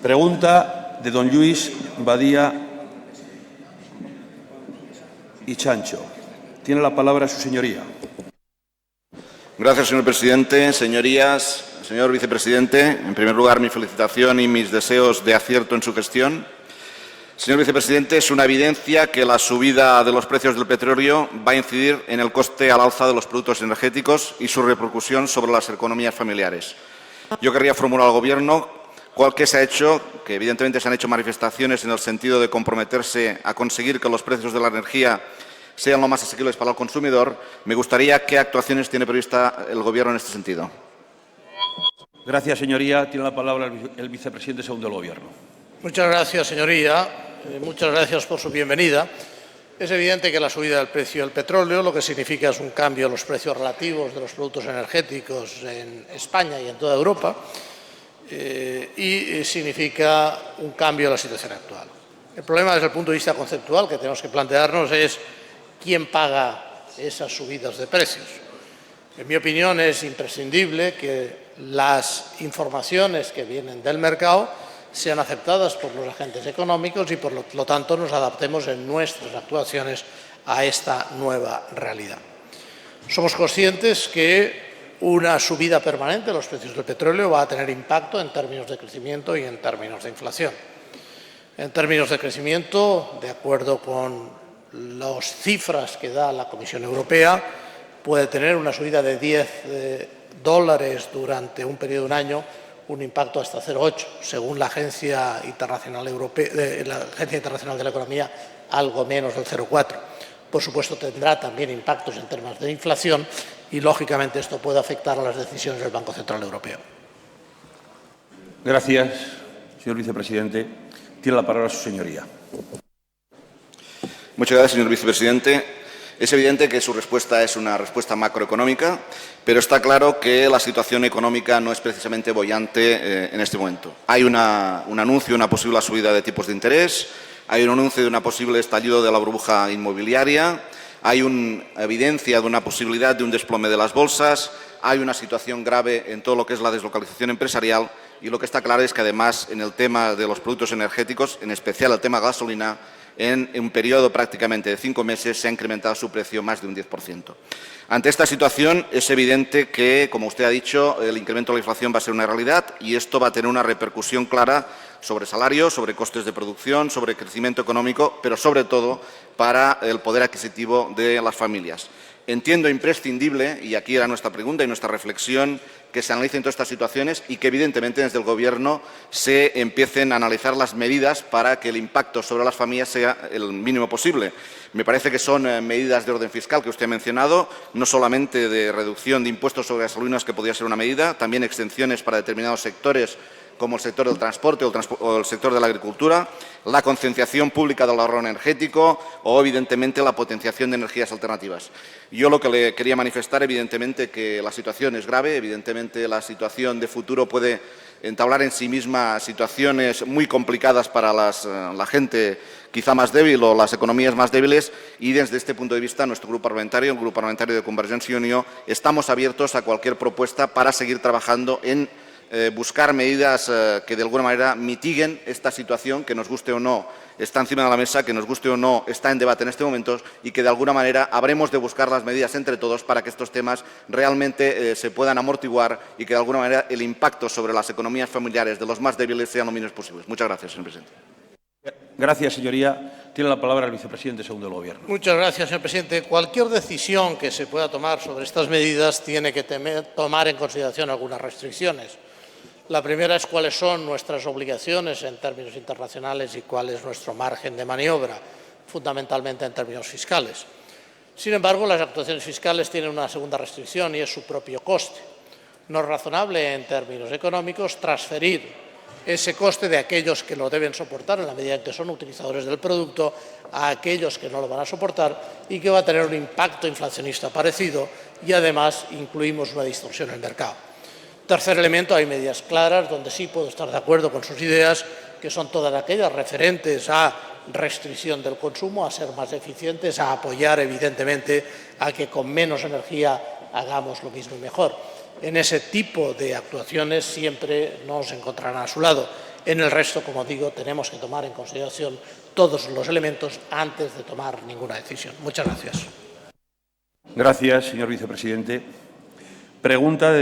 Pregunta de don Luis Badía y Chancho. Tiene la palabra su señoría. Gracias, señor presidente. Señorías, señor vicepresidente, en primer lugar, mi felicitación y mis deseos de acierto en su gestión. Señor vicepresidente, es una evidencia que la subida de los precios del petróleo va a incidir en el coste al alza de los productos energéticos y su repercusión sobre las economías familiares. Yo querría formular al Gobierno que se ha hecho, que evidentemente se han hecho manifestaciones en el sentido de comprometerse a conseguir que los precios de la energía sean lo más asequibles para el consumidor. Me gustaría qué actuaciones tiene prevista el Gobierno en este sentido. Gracias, señoría. Tiene la palabra el vicepresidente segundo del Gobierno. Muchas gracias, señoría. Muchas gracias por su bienvenida. Es evidente que la subida del precio del petróleo lo que significa es un cambio en los precios relativos de los productos energéticos en España y en toda Europa y significa un cambio en la situación actual. El problema desde el punto de vista conceptual que tenemos que plantearnos es quién paga esas subidas de precios. En mi opinión, es imprescindible que las informaciones que vienen del mercado sean aceptadas por los agentes económicos y, por lo tanto, nos adaptemos en nuestras actuaciones a esta nueva realidad. Somos conscientes que una subida permanente de los precios del petróleo va a tener impacto en términos de crecimiento y en términos de inflación. En términos de crecimiento, de acuerdo con las cifras que da la Comisión Europea, puede tener una subida de $10 durante un periodo de un año, un impacto hasta 0,8, según la Agencia Internacional de la Economía, algo menos del 0,4. Por supuesto, tendrá también impactos en términos de inflación y, lógicamente, esto puede afectar a las decisiones del Banco Central Europeo. Gracias, señor vicepresidente. Tiene la palabra su señoría. Muchas gracias, señor vicepresidente. Es evidente que su respuesta es una respuesta macroeconómica, pero está claro que la situación económica no es precisamente boyante en este momento. Hay un anuncio de una posible subida de tipos de interés, hay un anuncio de una posible estallido de la burbuja inmobiliaria, hay una evidencia de una posibilidad de un desplome de las bolsas, hay una situación grave en todo lo que es la deslocalización empresarial y lo que está claro es que, además, en el tema de los productos energéticos, en especial el tema gasolina, en un periodo prácticamente de 5 meses se ha incrementado su precio más de un 10%. Ante esta situación es evidente que, como usted ha dicho, el incremento de la inflación va a ser una realidad y esto va a tener una repercusión clara sobre salarios, sobre costes de producción, sobre crecimiento económico, pero sobre todo para el poder adquisitivo de las familias. Entiendo imprescindible, y aquí era nuestra pregunta y nuestra reflexión, que se analicen todas estas situaciones y que, evidentemente, desde el Gobierno se empiecen a analizar las medidas para que el impacto sobre las familias sea el mínimo posible. Me parece que son medidas de orden fiscal que usted ha mencionado, no solamente de reducción de impuestos sobre gasolinas, que podría ser una medida, también exenciones para determinados sectores, como el sector del transporte o el sector de la agricultura, la concienciación pública del ahorro energético o, evidentemente, la potenciación de energías alternativas. Yo lo que le quería manifestar, evidentemente, que la situación es grave, evidentemente la situación de futuro puede entablar en sí misma situaciones muy complicadas para la gente quizá más débil o las economías más débiles y, desde este punto de vista, nuestro grupo parlamentario, el Grupo Parlamentario de Convergencia y Unió, estamos abiertos a cualquier propuesta para seguir trabajando en buscar medidas que de alguna manera mitiguen esta situación que, nos guste o no, está encima de la mesa, que nos guste o no, está en debate en este momento y que de alguna manera habremos de buscar las medidas entre todos para que estos temas realmente se puedan amortiguar y que de alguna manera el impacto sobre las economías familiares de los más débiles sean lo menos posibles. Muchas gracias, señor presidente. Gracias, señoría. Tiene la palabra el vicepresidente segundo del Gobierno. Muchas gracias, señor presidente. Cualquier decisión que se pueda tomar sobre estas medidas tiene que tomar en consideración algunas restricciones. La primera es cuáles son nuestras obligaciones en términos internacionales y cuál es nuestro margen de maniobra, fundamentalmente en términos fiscales. Sin embargo, las actuaciones fiscales tienen una segunda restricción y es su propio coste. No es razonable, en términos económicos, transferir ese coste de aquellos que lo deben soportar en la medida en que son utilizadores del producto a aquellos que no lo van a soportar y que va a tener un impacto inflacionista parecido y, además, incluimos una distorsión en el mercado. Tercer elemento, hay medidas claras donde sí puedo estar de acuerdo con sus ideas, que son todas aquellas referentes a restricción del consumo, a ser más eficientes, a apoyar, evidentemente, a que con menos energía hagamos lo mismo y mejor. En ese tipo de actuaciones siempre nos encontrarán a su lado. En el resto, como digo, tenemos que tomar en consideración todos los elementos antes de tomar ninguna decisión. Muchas gracias. Gracias, señor vicepresidente. Pregunta de